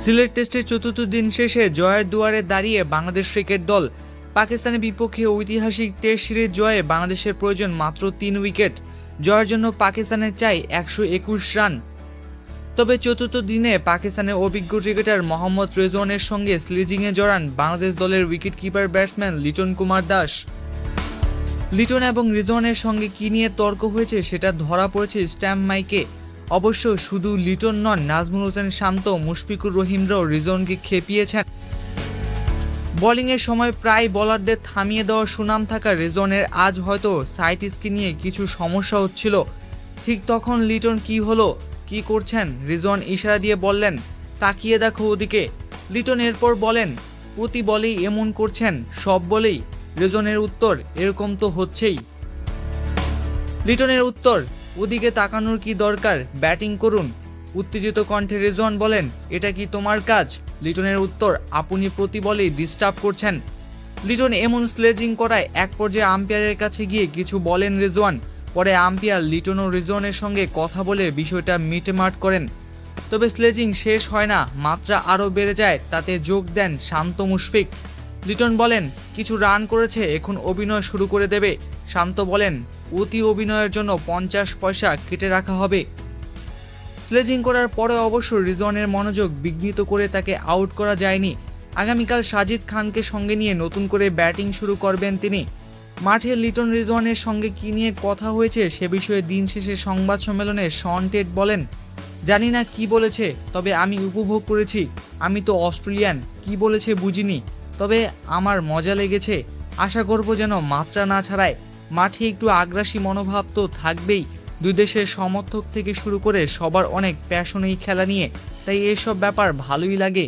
সিলেট টেস্টের চতুর্থ দিন শেষে জয়ের দুয়ারে দাঁড়িয়ে বাংলাদেশ ক্রিকেট দল। পাকিস্তানের বিপক্ষে ঐতিহাসিক টেস্ট সিরিজ জয়ে বাংলাদেশের প্রয়োজন মাত্র 3 উইকেট। জয়ের জন্য পাকিস্তানের চাই 121 রান। তবে চতুর্থ দিনে পাকিস্তানের অভিজ্ঞ ক্রিকেটার মোহাম্মদ রেজওয়ানের সঙ্গে স্লেজিংয়ে জড়ান বাংলাদেশ দলের wicket keeper batsman Liton Kumar Das. Liton এবং রিজওয়ানের সঙ্গে কী নিয়ে তর্ক হয়েছে সেটা ধরা পড়েছে স্ট্যাম্প মাইকে। অবশ্য শুধু লিটন নন, নাজমুল হোসেন শান্ত, মুশফিকুর রহিমরাও রিজওয়ানকে খেপিয়েছেন। বোলিংয়ের সময় প্রায় বোলারদের থামিয়ে দেওয়ার সুনাম থাকা রিজওয়ানের আজ হয়তো সাইড স্কিন নিয়ে কিছু সমস্যা হচ্ছিল। ঠিক তখন লিটন কি হলো, কি করছেন, রিজওয়ান ইশারা দিয়ে বললেন, তাকিয়ে দেখো ওদিকে। লিটন এরপর বলেন, প্রতি বলেই এমন করছেন, সব বলেই। রিজওয়ানের উত্তর, এরকম তো হচ্ছেই। লিটনের উত্তর, ওদিকে তাকানোর কি দরকার, ব্যাটিং করুন। উত্তেজিত কণ্ঠে রিজওয়ান বলেন, এটা কি তোমার কাজ? লিটনের উত্তর, আপনি প্রতি বলেই ডিস্টার্ব করছেন। লিটন এমন স্লেজিং করায় এক পর্যায়ে আম্পায়ারের কাছে গিয়ে কিছু বলেন রিজওয়ান। পরে আম্পায়ার লিটন ও রিজওয়ানের সঙ্গে কথা বলে বিষয়টা মিটমাট করেন। তবে স্লেজিং শেষ হয় না, মাত্রা আরও বেড়ে যায়। তাতে যোগ দেন শান্ত মুশফিক। লিটন বলেন, কিছু রান করেছে, এখন অভিনয় শুরু করে দেবে। শান্ত বলেন, অতি অভিনয়ের জন্য 50 পয়সা কেটে রাখা হবে। স্লেজিং করার পরে অবশ্য রিজওয়ানের মনোযোগ বিঘ্নিত করে তাকে আউট করা যায়নি। আগামীকাল সাজিদ খানকে সঙ্গে নিয়ে নতুন করে ব্যাটিং শুরু করবেন তিনি। মাঠে লিটন রিজওয়ানের সঙ্গে কী নিয়ে কথা হয়েছে সে বিষয়ে দিন শেষে সংবাদ সম্মেলনে শন টেট বলেন, জানি না কি বলেছে, তবে আমি উপভোগ করেছি। আমি তো অস্ট্রেলিয়ান, কি বলেছে বুঝিনি, তবে আমার মজা লেগেছে। আশা করব যেন মাত্রা না ছাড়ায়। মাঠে একটু আগ্রাসী মনোভাব তো থাকবেই। দুই দেশের সমর্থক থেকে শুরু করে সবার অনেক প্যাশন এই খেলা নিয়ে, তাই এসব ব্যাপার ভালোই লাগে।